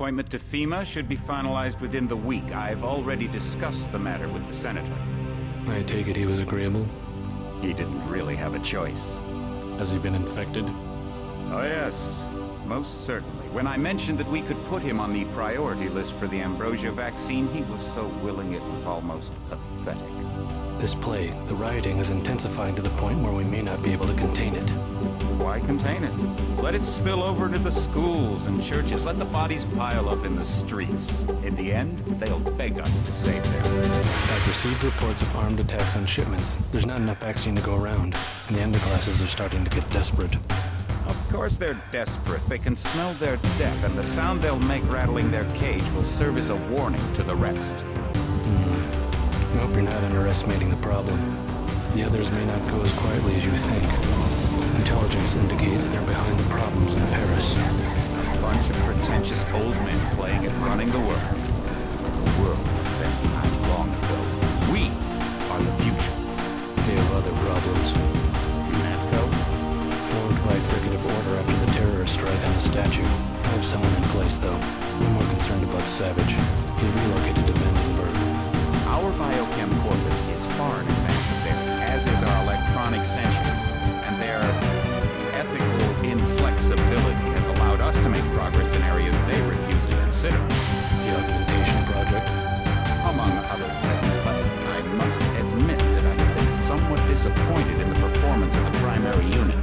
appointment to FEMA should be finalized within the week. I've already discussed the matter with the Senator. I take it he was agreeable? He didn't really have a choice. Has he been infected? Oh yes, most certainly. When I mentioned that we could put him on the priority list for the ambrosia vaccine, he was so willing it was almost pathetic. This plague, the rioting is intensifying to the point where we may not be able to contain it. Why contain it? Let it spill over to the schools and churches. Let the bodies pile up in the streets. In the end, they'll beg us to save them. I've received reports of armed attacks on shipments. There's not enough vaccine to go around, and the underclasses are starting to get desperate. Of course they're desperate. They can smell their death, and the sound they'll make rattling their cage will serve as a warning to the rest. I hope you're not underestimating the problem. The others may not go as quietly as you think. Intelligence indicates they're behind the problems in Paris. A bunch of pretentious old men playing at running the world. The world was left behind long ago. We are the future. They have other problems. UNATCO? Formed by executive order after the terrorist strike on the statue. I have someone in place, though. I'm more concerned about Savage. He's relocated to Vandenberg. Our biochem corpus is far in advance of theirs, as is our electronic sentience, and their ethical inflexibility has allowed us to make progress in areas they refuse to consider. The augmentation project? Among other things, but I must admit that I have been somewhat disappointed in the performance of the primary unit.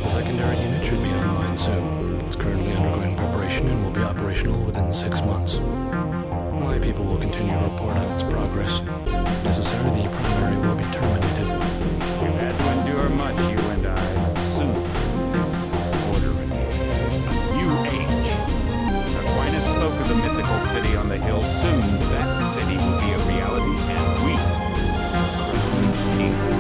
The secondary unit should be online soon. It's currently undergoing preparation and will be operational within 6 months. My people will continue to report on its progress. If necessary, the primary will be terminated. We've had to endure much, you and I, but soon order a new age. Aquinas spoke of the mythical city on the hill. Soon that city will be a reality, and we are its kings.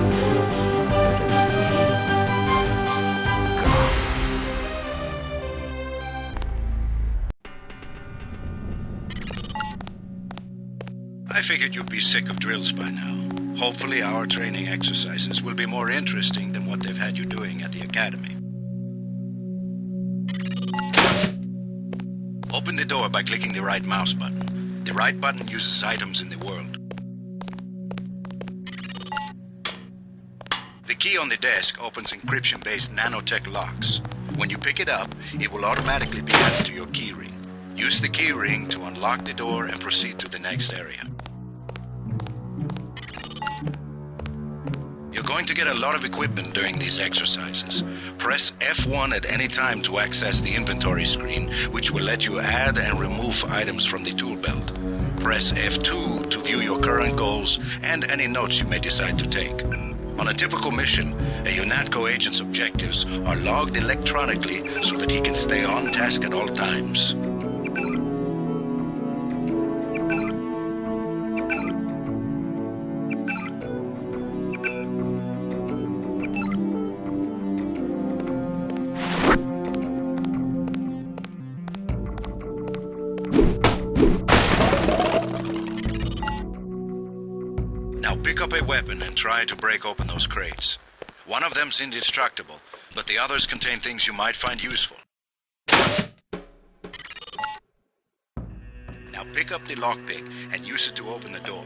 I figured you'd be sick of drills by now. Hopefully our training exercises will be more interesting than what they've had you doing at the academy. Open the door by clicking the right mouse button. The right button uses items in the world. The key on the desk opens encryption-based nanotech locks. When you pick it up, it will automatically be added to your keyring. Use the keyring to unlock the door and proceed to the next area. You're going to get a lot of equipment during these exercises. Press F1 at any time to access the inventory screen, which will let you add and remove items from the tool belt. Press F2 to view your current goals and any notes you may decide to take. On a typical mission, a UNATCO agent's objectives are logged electronically so that he can stay on task at all times. Pick up a weapon and try to break open those crates. One of them's indestructible, but the others contain things you might find useful. Now pick up the lockpick and use it to open the door.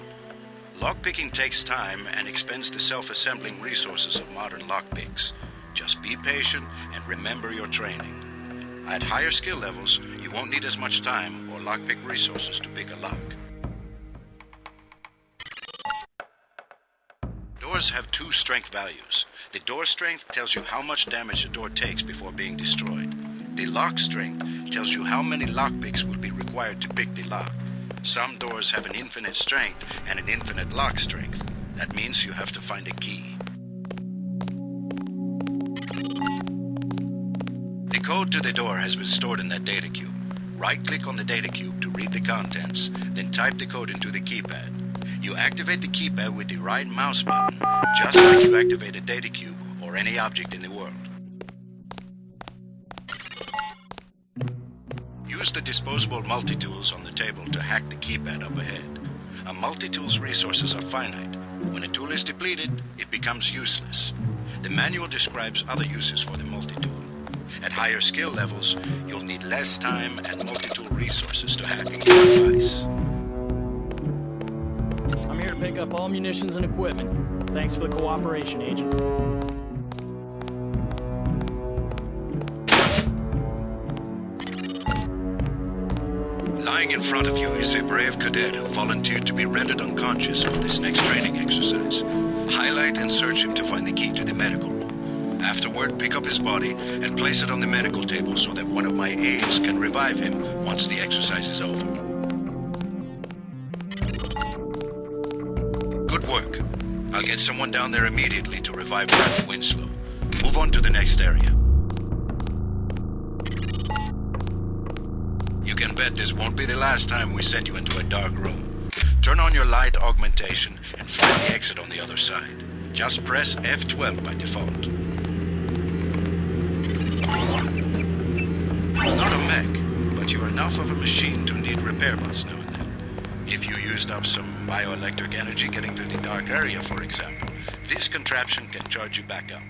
Lockpicking takes time and expends the self-assembling resources of modern lockpicks. Just be patient and remember your training. At higher skill levels, you won't need as much time or lockpick resources to pick a lock. Doors have two strength values. The door strength tells you how much damage the door takes before being destroyed. The lock strength tells you how many lockpicks will be required to pick the lock. Some doors have an infinite strength and an infinite lock strength. That means you have to find a key. The code to the door has been stored in that data cube. Right-click on the data cube to read the contents, then type the code into the keypad. You activate the keypad with the right mouse button, just like you activate a data cube or any object in the world. Use the disposable multi-tools on the table to hack the keypad up ahead. A multi-tool's resources are finite. When a tool is depleted, it becomes useless. The manual describes other uses for the multi-tool. At higher skill levels, you'll need less time and multi-tool resources to hack a key device. I'm here to pick up all munitions and equipment. Thanks for the cooperation, Agent. Lying in front of you is a brave cadet who volunteered to be rendered unconscious for this next training exercise. Highlight and search him to find the key to the medical room. Afterward, pick up his body and place it on the medical table so that one of my aides can revive him once the exercise is over. Good work. I'll get someone down there immediately to revive Private Winslow. Move on to the next area. You can bet this won't be the last time we send you into a dark room. Turn on your light augmentation and find the exit on the other side. Just press F12 by default. Not a mech, but you're enough of a machine to need repair bots now and then. If you used up some bioelectric energy getting through the dark area, for example, this contraption can charge you back up.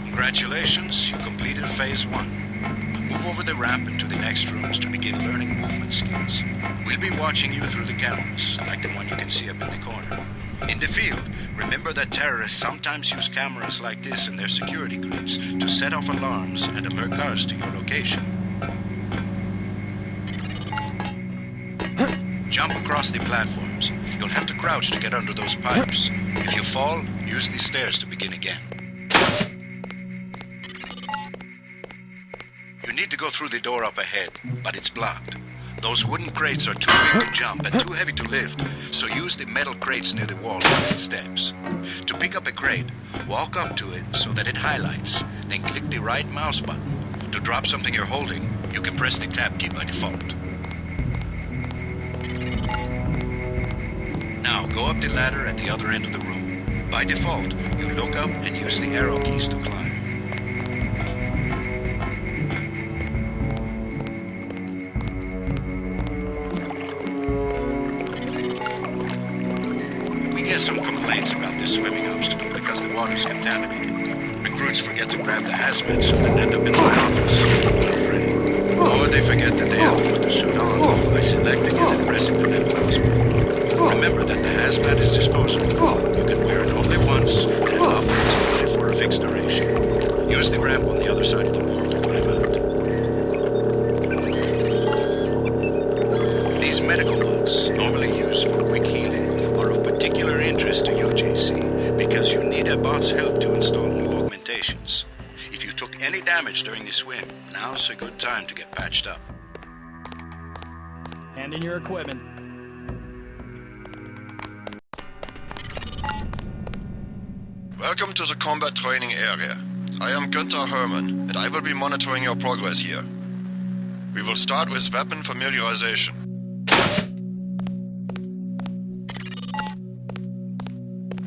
Congratulations, you completed Phase 1. Move over the ramp into the next rooms to begin learning movement skills. We'll be watching you through the cameras, like the one you can see up in the corner. In the field, remember that terrorists sometimes use cameras like this in their security grids to set off alarms and alert guards to your location. Jump across the platforms. You'll have to crouch to get under those pipes. If you fall, use the stairs to begin again. You need to go through the door up ahead, but it's blocked. Those wooden crates are too big to jump and too heavy to lift, so use the metal crates near the wall with steps. To pick up a crate, walk up to it so that it highlights, then click the right mouse button. To drop something you're holding, you can press the tab key by default. Now go up the ladder at the other end of the room. By default, you look up and use the arrow keys to climb. Some complaints about this swimming obstacle because the water's contaminated. Recruits forget to grab the hazmat suit and end up in my office. Or they forget that they have to put the suit on by selecting it and pressing the left mouse button. Remember that the hazmat is disposable. You can wear it only once and it operates only for a fixed duration. Use the ramp on the other side of the wall to climb out. These medical bots, normally used for quick healing, are of particular interest to you, JC, because you need a bot's help to install new augmentations. If you took any damage during the swim, now's a good time to get patched up. Hand in your equipment. Welcome to the combat training area. I am Günther Hermann, and I will be monitoring your progress here. We will start with weapon familiarization.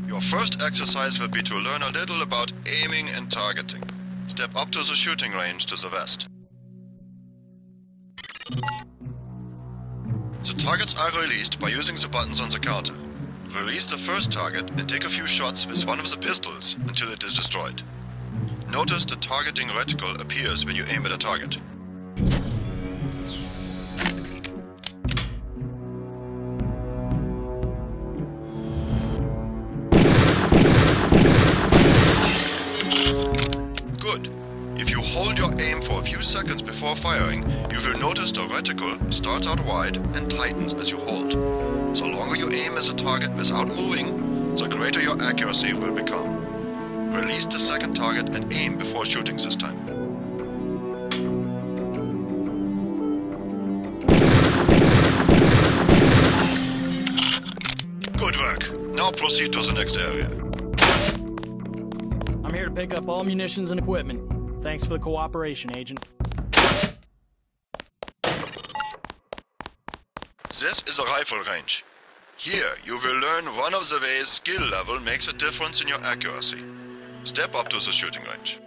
Your first exercise will be to learn a little about aiming and targeting. Step up to the shooting range to the west. The targets are released by using the buttons on the counter. Release the first target and take a few shots with one of the pistols until it is destroyed. Notice the targeting reticle appears when you aim at a target. Good. If you hold your aim for a few seconds before firing, you will notice the reticle starts out wide and tightens as you hold. The longer you aim as a target without moving, the greater your accuracy will become. Release the second target and aim before shooting this time. Good work. Now proceed to the next area. I'm here to pick up all munitions and equipment. Thanks for the cooperation, Agent. This is a rifle range. Here, you will learn one of the ways skill level makes a difference in your accuracy. Step up to the shooting range.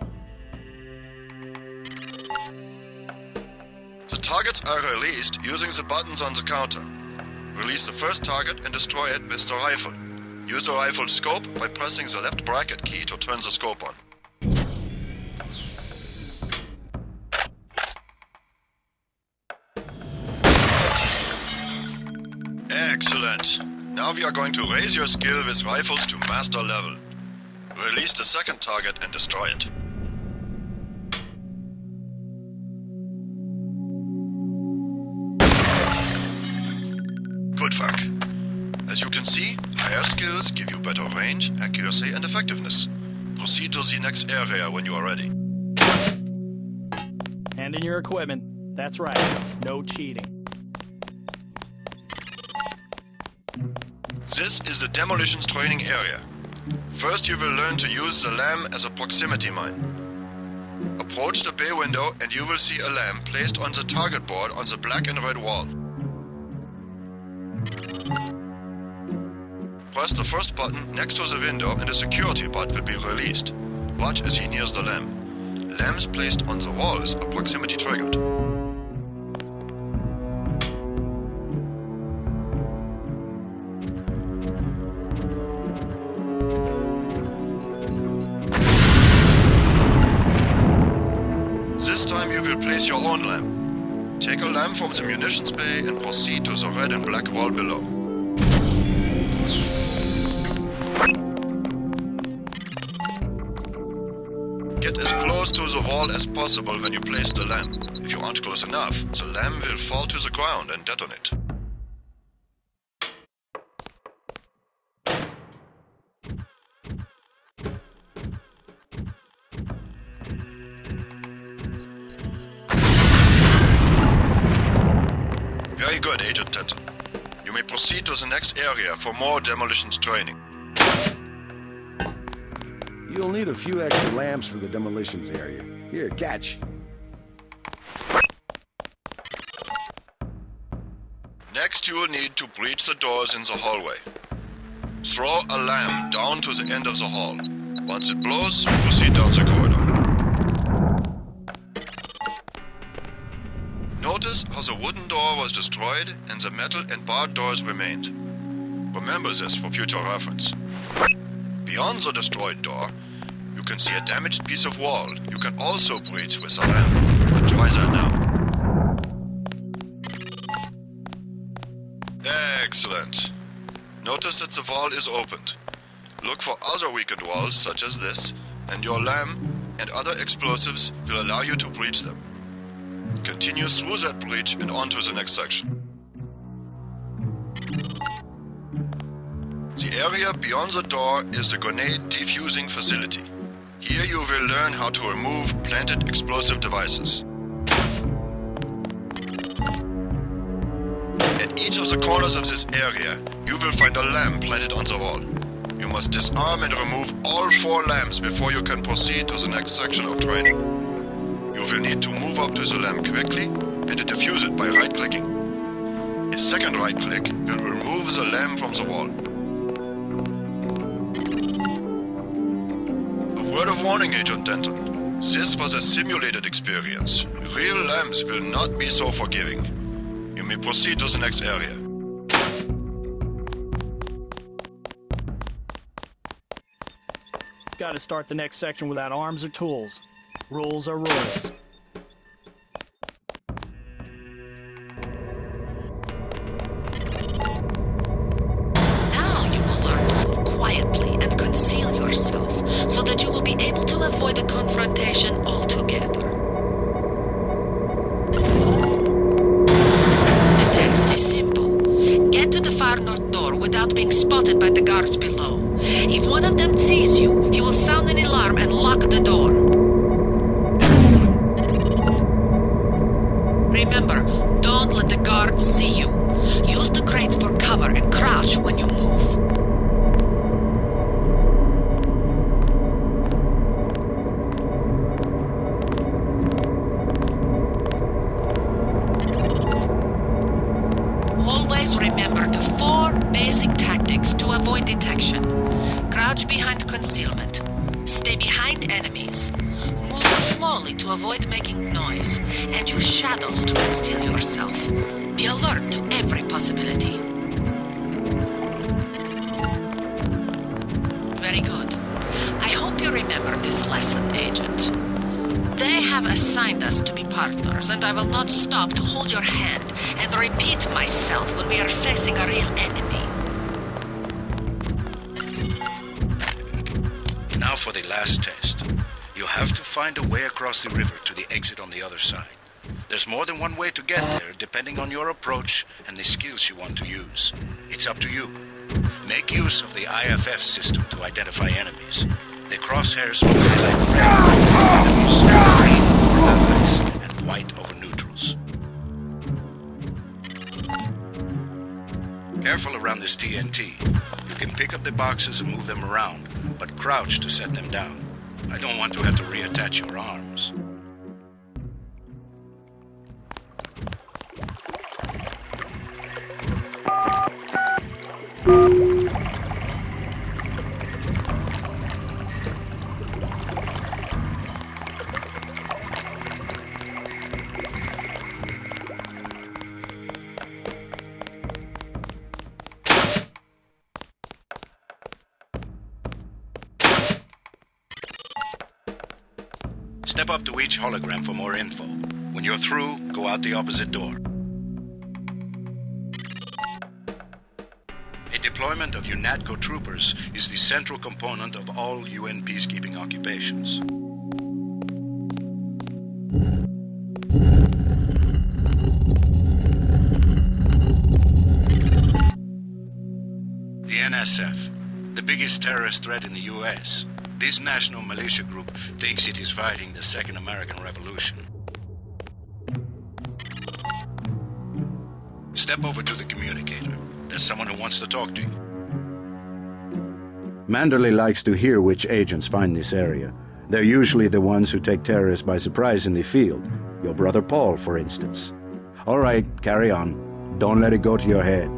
The targets are released using the buttons on the counter. Release the first target and destroy it with the rifle. Use the rifle scope by pressing the left bracket key to turn the scope on. Excellent. Now we are going to raise your skill with rifles to master level. Release the second target and destroy it. Good work. As you can see, higher skills give you better range, accuracy and effectiveness. Proceed to the next area when you are ready. Hand in your equipment. That's right. No cheating. This is the Demolitions training area. First you will learn to use the lamp as a proximity mine. Approach the bay window and you will see a lamp placed on the target board on the black and red wall. Press the first button next to the window and a security bot will be released. Watch as he nears the lamp. Lamps placed on the walls are proximity triggered. This time you will place your own lamp. Take a lamp from the munitions bay and proceed to the red and black wall below. Get as close to the wall as possible when you place the lamp. If you aren't close enough, the lamp will fall to the ground and detonate. Very good, Agent Denton. You may proceed to the next area for more demolitions training. You'll need a few extra lamps for the demolitions area. Here, catch. Next you will need to breach the doors in the hallway. Throw a lamp down to the end of the hall. Once it blows, proceed down the corridor. Notice how the wooden door was destroyed and the metal and barred doors remained. Remember this for future reference. Beyond the destroyed door, you can see a damaged piece of wall. You can also breach with a lamp. Try that now. Excellent. Notice that the wall is opened. Look for other weakened walls such as this, and your lamp and other explosives will allow you to breach them. Continue through that breach and on to the next section. The area beyond the door is the grenade defusing facility. Here you will learn how to remove planted explosive devices. At each of the corners of this area, you will find a lamp planted on the wall. You must disarm and remove all 4 lamps before you can proceed to the next section of training. You will need to move up to the lamp quickly and defuse it by right-clicking. A second right-click will remove the lamp from the wall. A word of warning, Agent Denton. This was a simulated experience. Real lamps will not be so forgiving. You may proceed to the next area. Gotta start the next section without arms or tools. Rules are rules. Now you will learn to move quietly and conceal yourself so that you will be able to avoid a confrontation altogether. The text is simple. Get to the far north door without being spotted by the guards below. If one of them sees you, he will sound an alarm and lock the door. Remember, don't let the guards see you. Use the crates for cover and crouch when you move. Always remember the 4 basic tactics to avoid detection. Crouch behind concealment. Stay behind enemies. Move slowly to avoid making noise, and use shadows to conceal yourself. Be alert to every possibility. assigned us to be partners, and I will not stop to hold your hand and repeat myself when we are facing a real enemy. Now for the last test. You have to find a way across the river to the exit on the other side. There's more than one way to get there, depending on your approach and the skills you want to use. It's up to you. Make use of the IFF system to identify enemies. The crosshairs will highlight red enemies, green over allies, and white over neutrals. Careful around this TNT. You can pick up the boxes and move them around, but crouch to set them down. I don't want to have to reattach your arms. Step up to each hologram for more info. When you're through, go out the opposite door. A deployment of UNATCO troopers is the central component of all UN peacekeeping occupations. The NSF, the biggest terrorist threat in the US. This national militia group thinks it is fighting the Second American Revolution. Step over to the communicator. There's someone who wants to talk to you. Manderley likes to hear which agents find this area. They're usually the ones who take terrorists by surprise in the field. Your brother Paul, for instance. All right, carry on. Don't let it go to your head.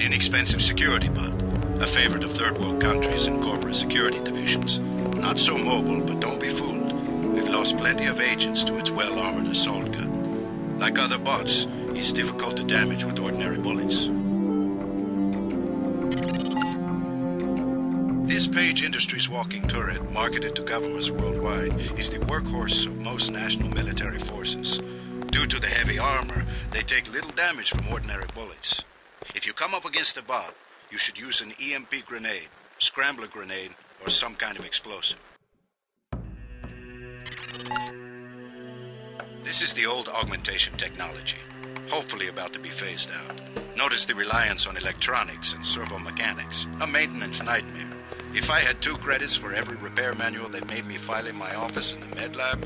Inexpensive security bot, a favorite of third world countries and corporate security divisions. Not so mobile, but don't be fooled. We've lost plenty of agents to its well-armored assault gun. Like other bots, it's difficult to damage with ordinary bullets. This Page Industries walking turret, marketed to governments worldwide, is the workhorse of most national military forces. Due to the heavy armor, they take little damage from ordinary bullets. If you come up against a bot, you should use an EMP grenade, scrambler grenade, or some kind of explosive. This is the old augmentation technology, hopefully about to be phased out. Notice the reliance on electronics and servo-mechanics, a maintenance nightmare. If I had 2 credits for every repair manual they made me file in my office in the med lab,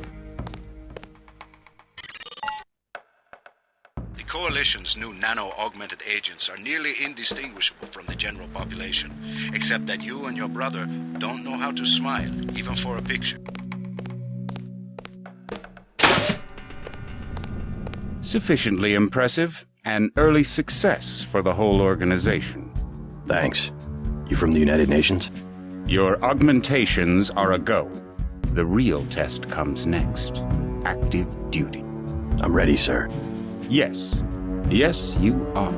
the Coalition's new nano-augmented agents are nearly indistinguishable from the general population, except that you and your brother don't know how to smile, even for a picture. Sufficiently impressive, an early success for the whole organization. Thanks. You from the United Nations? Your augmentations are a go. The real test comes next. Active duty. I'm ready, sir. Yes. Yes, you are.